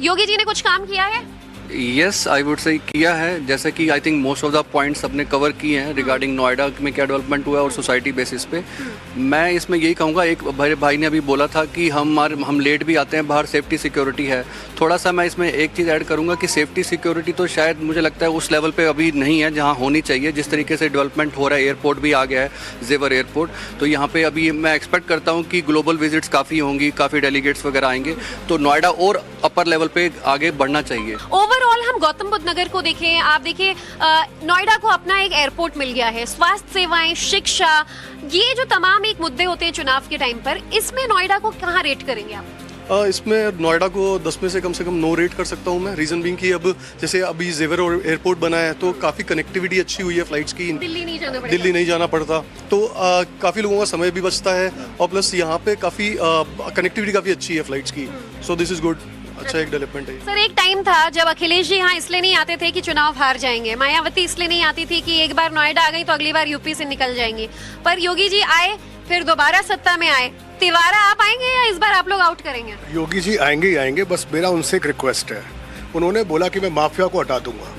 योगी जी ने कुछ काम किया है? यस, आई वुड से किया है। जैसे कि I think most of the points अपने कवर किए हैं रिगार्डिंग नोएडा में क्या डेवलपमेंट हुआ है और सोसाइटी बेसिस पे। मैं इसमें यही कहूँगा, एक भाई ने अभी बोला था कि हम लेट भी आते हैं, बाहर सेफ्टी सिक्योरिटी है। थोड़ा सा मैं इसमें एक चीज़ ऐड करूँगा कि सेफ्टी सिक्योरिटी तो शायद मुझे लगता है उस लेवल पे अभी नहीं है जहाँ होनी चाहिए। जिस तरीके से डेवलपमेंट हो रहा है, एयरपोर्ट भी आ गया है, जेवर एयरपोर्ट, तो यहाँ पे अभी मैं एक्सपेक्ट करता हूँ कि ग्लोबल विजिट्स काफ़ी होंगी, काफ़ी डेलीगेट्स वगैरह आएंगे, तो नोएडा और अपर लेवल पे आगे बढ़ना चाहिए। ओवरऑल हम गौतम बुद्ध नगर को देखें, आप देखिए नोएडा को अपना एक एयरपोर्ट मिल गया है, स्वास्थ्य सेवाएं, शिक्षा, ये जो तमाम एक मुद्दे होते हैं चुनाव के टाइम पर, इसमें नोएडा को कहाँ रेट करेंगे आप? इसमें नोएडा को 10 में से कम 9 रेट कर सकता हूँ मैं। रीज़न बीइंग कि अब जैसे अभी जेवर एयरपोर्ट बना है तो काफ़ी कनेक्टिविटी अच्छी हुई है फ्लाइट्स की, दिल्ली नहीं जाना पड़ता, तो काफ़ी लोगों का समय भी बचता है और प्लस यहाँ पे काफ़ी कनेक्टिविटी काफ़ी अच्छी है फ्लाइट्स की, सो दिस इज़ गुड। अच्छा एक डेवलपमेंट है। सर, एक टाइम था जब अखिलेश जी यहाँ इसलिए नहीं आते थे कि चुनाव हार जाएंगे, मायावती इसलिए नहीं आती थी कि एक बार नोएडा आ गई तो अगली बार यूपी से निकल जाएंगी, पर योगी जी आए, फिर दोबारा सत्ता में आए। तिवारा आप आएंगे या इस बार आप लोग आउट करेंगे? योगी जी आएंगे ही आएंगे, बस मेरा उनसे एक रिक्वेस्ट है। उन्होंने बोला कि मैं माफिया को हटा दूंगा,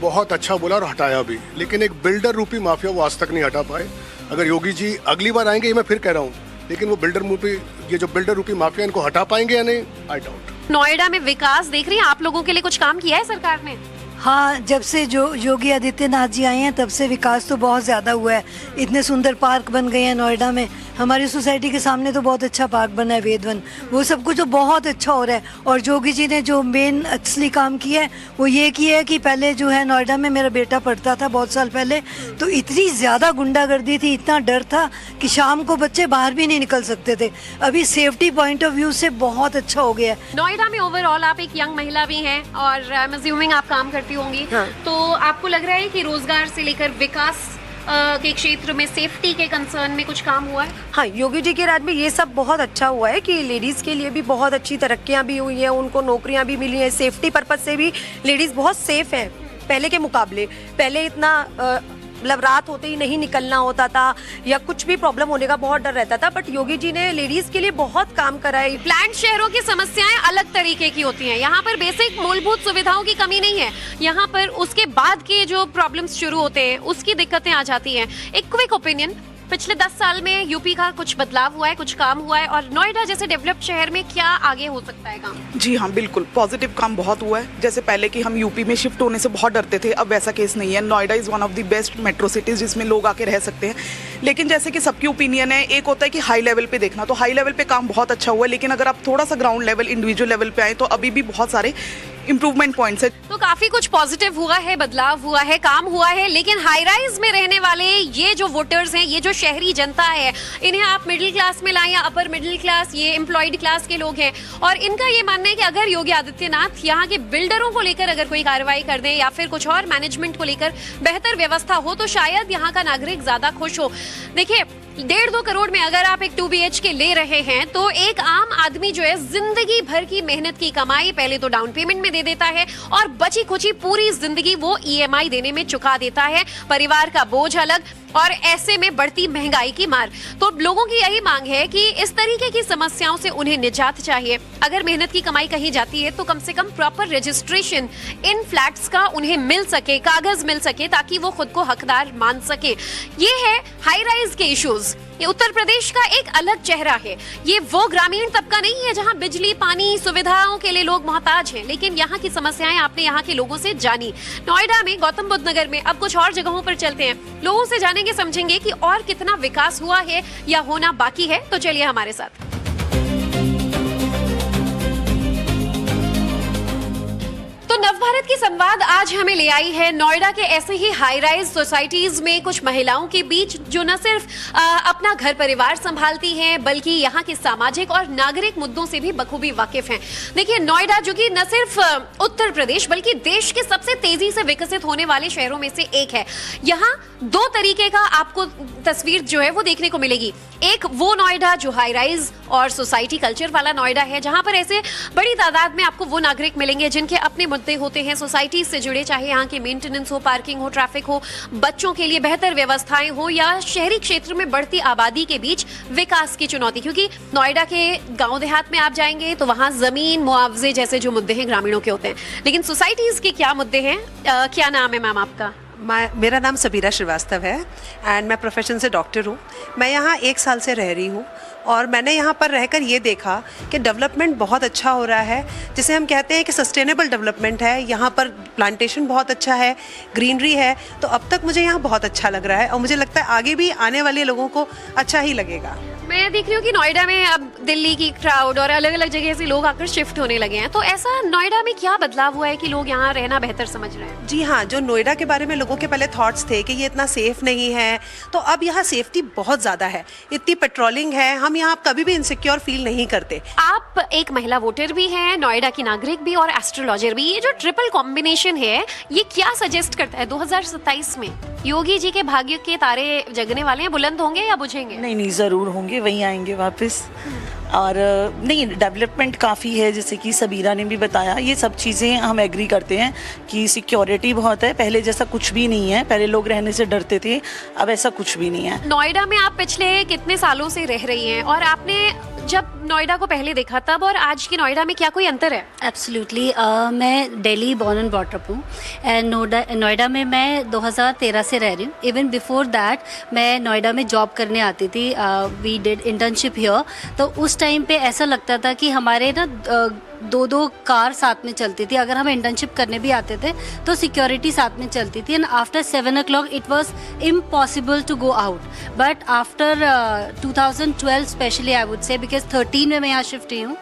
बहुत अच्छा बोला और हटाया भी, लेकिन एक बिल्डर रूपी माफिया वो आज तक नहीं हटा पाए। अगर योगी जी अगली बार आएंगे, ये मैं फिर कह रहा हूँ, लेकिन वो ये जो बिल्डर रूपी माफिया, इनको हटा पाएंगे या नहीं, आई डाउट। नोएडा में विकास देख रही हैं आप, लोगों के लिए कुछ काम किया है सरकार ने? हाँ, जब से जो योगी आदित्यनाथ जी आए हैं तब से विकास तो बहुत ज़्यादा हुआ है। इतने सुंदर पार्क बन गए हैं नोएडा में, हमारी सोसाइटी के सामने तो बहुत अच्छा पार्क बना है वेदवन, वो सब कुछ तो बहुत अच्छा हो रहा है। और योगी जी ने जो मेन असली काम किया है वो ये किया है कि पहले जो है नोएडा में मेरा बेटा पढ़ता था बहुत साल पहले, तो इतनी ज़्यादा गुंडागर्दी थी, इतना डर था कि शाम को बच्चे बाहर भी नहीं निकल सकते थे। अभी सेफ्टी पॉइंट ऑफ व्यू से बहुत अच्छा हो गया है। नोएडा में ओवरऑल आप एक यंग महिला भी हैं और आई एम अज्यूमिंग आप काम करती होंगी, हाँ। तो आपको लग रहा है कि रोजगार से लेकर विकास के क्षेत्र में सेफ्टी के कंसर्न में कुछ काम हुआ है? हाँ, योगी जी के राज में ये सब बहुत अच्छा हुआ है कि लेडीज के लिए भी बहुत अच्छी तरक्कियां भी हुई हैं, उनको नौकरियां भी मिली हैं, सेफ्टी पर्पज से भी लेडीज बहुत सेफ है पहले के मुकाबले। पहले इतना मतलब रात होते ही नहीं निकलना होता था या कुछ भी प्रॉब्लम होने का बहुत डर रहता था, बट योगी जी ने लेडीज के लिए बहुत काम करा है। प्लान शहरों की समस्याएं अलग तरीके की होती हैं, यहाँ पर बेसिक मूलभूत सुविधाओं की कमी नहीं है, यहाँ पर उसके बाद के जो प्रॉब्लम्स शुरू होते हैं उसकी दिक्कतें आ जाती हैं। एक क्विक ओपिनियन, पिछले 10 साल में यूपी का कुछ बदलाव हुआ है, कुछ काम हुआ है, और नोएडा जैसे डेवलप्ड शहर में क्या आगे हो सकता है काम? जी हाँ, बिल्कुल पॉजिटिव काम बहुत हुआ है। जैसे पहले कि हम यूपी में शिफ्ट होने से बहुत डरते थे, अब वैसा केस नहीं है। Noida is one of the best metro cities जिसमें लोग आके रह सकते हैं। लेकिन जैसे कि सबकी ओपिनियन है, एक होता है कि हाई लेवल पे देखना, तो हाई लेवल पे काम बहुत अच्छा हुआ है, लेकिन अगर आप थोड़ा सा ग्राउंड लेवल, इंडिविजुअल लेवल पे आए तो अभी भी बहुत सारे इम्प्रूवमेंट पॉइंट्स है। तो काफी कुछ पॉजिटिव हुआ है, बदलाव हुआ है, काम हुआ है, लेकिन हाई राइज में रहने वाले ये जो वोटर्स हैं, ये जो शहरी जनता है, इन्हें आप मिडिल क्लास में लाएं या अपर मिडिल क्लास, ये एम्प्लॉयड क्लास के लोग हैं, और इनका ये मानना है कि अगर योगी आदित्यनाथ यहाँ के बिल्डरों को लेकर अगर कोई कार्रवाई कर दें या फिर कुछ और मैनेजमेंट को लेकर बेहतर व्यवस्था हो तो शायद यहाँ का नागरिक ज्यादा खुश हो। देखिए, 1.5-2 करोड़ में अगर आप एक 2 BHK ले रहे हैं तो एक आम आदमी जो है जिंदगी भर की मेहनत की कमाई पहले तो डाउन पेमेंट में दे देता है और बची खुची पूरी जिंदगी वो EMI देने में चुका देता है, परिवार का बोझ अलग, और ऐसे में बढ़ती महंगाई की मार। तो लोगों की यही मांग है कि इस तरीके की समस्याओं से उन्हें निजात चाहिए। अगर मेहनत की कमाई कहीं जाती है तो कम से कम प्रॉपर रजिस्ट्रेशन इन फ्लैट्स का उन्हें मिल सके, कागज मिल सके, ताकि वो खुद को हकदार मान सके। ये है हाई राइज के इश्यूज। ये उत्तर प्रदेश का एक अलग चेहरा है। ये वो ग्रामीण तबका नहीं है जहां बिजली, पानी, सुविधाओं के लिए लोग मोहताज हैं, लेकिन यहाँ की समस्याएं आपने यहाँ के लोगों से जानी। नोएडा में, गौतम बुद्ध नगर में, अब कुछ और जगहों पर चलते हैं, लोगों से जानेंगे, समझेंगे कि और कितना विकास हुआ है या होना बाकी है। तो चलिए हमारे साथ। तो नवभारत की संवाद आज हमें ले आई है नोएडा के ऐसे ही हाई राइज सोसाइटीज में कुछ महिलाओं के बीच जो न सिर्फ अपना घर परिवार संभालती हैं बल्कि यहाँ के सामाजिक और नागरिक मुद्दों से भी बखूबी वाकिफ हैं। देखिए, नोएडा जो कि न सिर्फ उत्तर प्रदेश बल्कि देश के सबसे तेजी से विकसित होने वाले शहरों में से एक है। यहाँ 2 तरीके का आपको तस्वीर जो है वो देखने को मिलेगी। एक वो नोएडा जो हाई राइज और सोसाइटी कल्चर वाला नोएडा है, जहां पर ऐसे बड़ी तादाद में आपको वो नागरिक मिलेंगे जिनके अपने मुद्दे होते हैं, हैं सोसाइटी से जुड़े, चाहे यहाँ की मेंटेनेंस हो, पार्किंग हो, ट्रैफिक हो, बच्चों के लिए बेहतर व्यवस्थाएं हो, या शहरी क्षेत्र में बढ़ती आबादी के बीच विकास की चुनौती। क्योंकि नोएडा के गांव देहात में आप जाएंगे तो वहां जमीन मुआवजे जैसे जो मुद्दे हैं ग्रामीणों के होते हैं, लेकिन सोसाइटीज के क्या मुद्दे हैं? क्या नाम है मैम आपका? मेरा नाम सबीरा श्रीवास्तव है एंड मैं प्रोफेशन से डॉक्टर हूँ। मैं यहाँ 1 साल से रह रही हूँ और मैंने यहाँ पर रहकर ये देखा कि डेवलपमेंट बहुत अच्छा हो रहा है, जिसे हम कहते हैं कि सस्टेनेबल डेवलपमेंट है। यहाँ पर प्लांटेशन बहुत अच्छा है, ग्रीनरी है, तो अब तक मुझे यहाँ बहुत अच्छा लग रहा है और मुझे लगता है आगे भी आने वाले लोगों को अच्छा ही लगेगा। मैं देख रही हूँ कि नोएडा में अब दिल्ली की क्राउड और अलग अलग जगह से लोग आकर शिफ्ट होने लगे हैं, तो ऐसा नोएडा में क्या बदलाव हुआ है कि लोग यहाँ रहना बेहतर समझ रहे हैं? जी हाँ, जो नोएडा के बारे में लोगों के पहले थॉट्स थे कि ये इतना सेफ नहीं है, तो अब यहाँ सेफ्टी बहुत ज़्यादा है, इतनी पेट्रोलिंग है, हम यहाँ कभी भी इनसिक्योर फील नहीं करते। आप एक महिला वोटर भी हैं, नोएडा की नागरिक भी और एस्ट्रोलॉजर भी। ये जो ट्रिपल कॉम्बिनेशन है ये क्या सजेस्ट करता है 2027 में? योगी जी के भाग्य के तारे जगने वाले हैं, बुलंद होंगे या बुझेंगे? नहीं, ज़रूर होंगे, वहीं आएंगे वापस। और नहीं, डेवलपमेंट काफ़ी है, जैसे कि सबीरा ने भी बताया, ये सब चीज़ें हम एग्री करते हैं कि सिक्योरिटी बहुत है, पहले जैसा कुछ भी नहीं है। पहले लोग रहने से डरते थे, अब ऐसा कुछ भी नहीं है। नोएडा में आप पिछले कितने सालों से रह रही हैं और आपने जब नोएडा को पहले देखा तब और आज की नोएडा में क्या कोई अंतर है? एब्सोल्युटली। मैं Delhi born and brought up हूँ एंड नोएडा में मैं 2013 से रह रही हूँ। इवन बिफोर दैट मैं नोएडा में जॉब करने आती थी, वी डिड इंटर्नशिप हियर। तो उस टाइम पे ऐसा लगता था कि हमारे ना 2-2 कार साथ में चलती थी। अगर हम इंटर्नशिप करने भी आते थे तो सिक्योरिटी साथ में चलती थी and after 7 o'clock it was impossible to go out. But after 2012 specially I would say, because 13 में मैं यहाँ शिफ्ट हुई हूँ,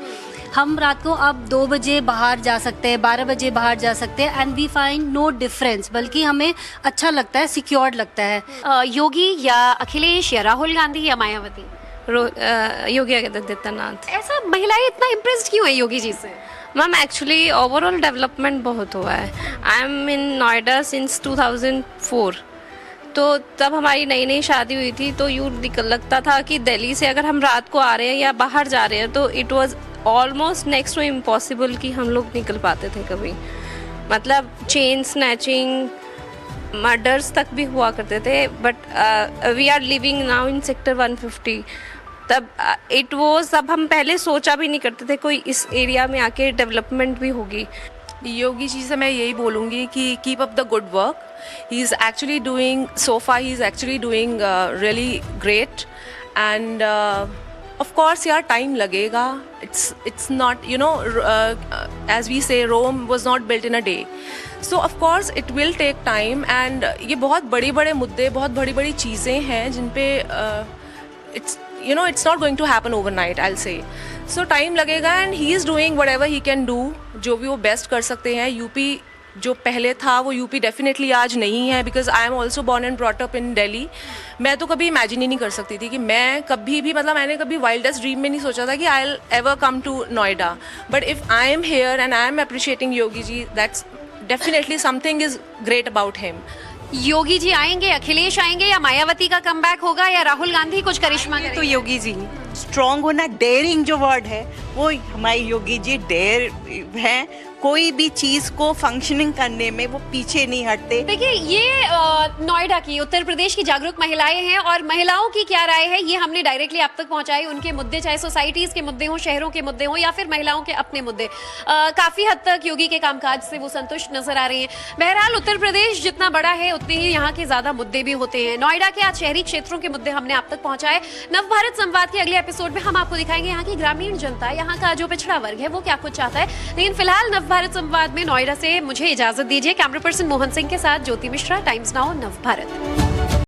हम रात को अब 2 बजे बाहर जा सकते हैं, 12 बजे बाहर जा सकते हैं and we find no difference, बल्कि हमें अच्छा लगता है, सिक्योर्ड लगता है। योगी या अखिलेश या राहुल गांधी या मायावती? योगी आदित्यनाथ। ऐसा महिलाएं इतना इम्प्रेस्ड क्यों है योगी जी से? मैम एक्चुअली ओवरऑल डेवलपमेंट बहुत हुआ है। I am in Noida since 2004। तो तब हमारी नई नई शादी हुई थी, तो यूँ लगता था कि दिल्ली से अगर हम रात को आ रहे हैं या बाहर जा रहे हैं तो it was almost next to impossible कि हम लोग निकल पाते थे कभी। मतलब चेन स्नैचिंग, मर्डर्स तक भी हुआ करते थे। But we are living now in sector 150। तब इट वॉज, तब हम पहले सोचा भी नहीं करते थे कोई इस एरिया में आके डेवलपमेंट भी होगी। योगी जी से मैं यही बोलूँगी कि keep up the good work. He is actually doing, so far he is actually doing really great and of course यार टाइम लगेगा। it's not, you know, as we say, Rome was not built in a day, so of course it will take time and ये बहुत बड़े बड़े मुद्दे, बहुत बड़ी बड़ी चीज़ें हैं जिन पे it's, you know, it's not going to happen overnight, I'll say. So time लगेगा and he is doing whatever he can do, जो भी वो बेस्ट कर सकते हैं। यूपी जो पहले था वो यूपी डेफिनेटली आज नहीं है, because I am also born and brought up in Delhi. मैं तो कभी इमेजिन ही नहीं कर सकती थी कि मैं कभी भी, मतलब मैंने कभी वाइल्डेस्ट ड्रीम में नहीं सोचा था कि I will ever come to Noida. But if I am here and I am appreciating Yogi ji, that's definitely something is great about him. Yogi ji आएंगे, अखिलेश आएंगे या मायावती का कमबैक होगा या राहुल गांधी कुछ करिश्मा करेंगे? तो योगी जी स्ट्रॉन्ग होना, डेयरिंग जो वर्ड है वो हमारे योगी जी डेयर हैं। कोई भी चीज को फंक्शनिंग करने में वो पीछे नहीं हटते। देखिए, ये नोएडा की, उत्तर प्रदेश की जागरूक महिलाएं हैं और महिलाओं की क्या राय है ये हमने डायरेक्टली आप तक पहुंचाई। उनके मुद्दे, चाहे सोसाइटीज के मुद्दे हों, शहरों के मुद्दे हों या फिर महिलाओं के अपने मुद्दे, काफी हद तक योगी के कामकाज से वो संतुष्ट नजर आ रही हैं। बहरहाल उत्तर प्रदेश जितना बड़ा है उतने ही यहाँ के ज्यादा मुद्दे भी होते हैं। नोएडा के आज शहरी क्षेत्रों के मुद्दे हमने आप तक पहुंचाए। नवभारत संवाद के अगले एपिसोड में हम आपको दिखाएंगे यहाँ की ग्रामीण जनता, यहाँ का जो पिछड़ा वर्ग है वो क्या कुछ चाहता है। लेकिन फिलहाल भारत संवाद में नोएडा से मुझे इजाजत दीजिए। कैमरा पर्सन मोहन सिंह के साथ ज्योति मिश्रा, टाइम्स नाउ, नव भारत।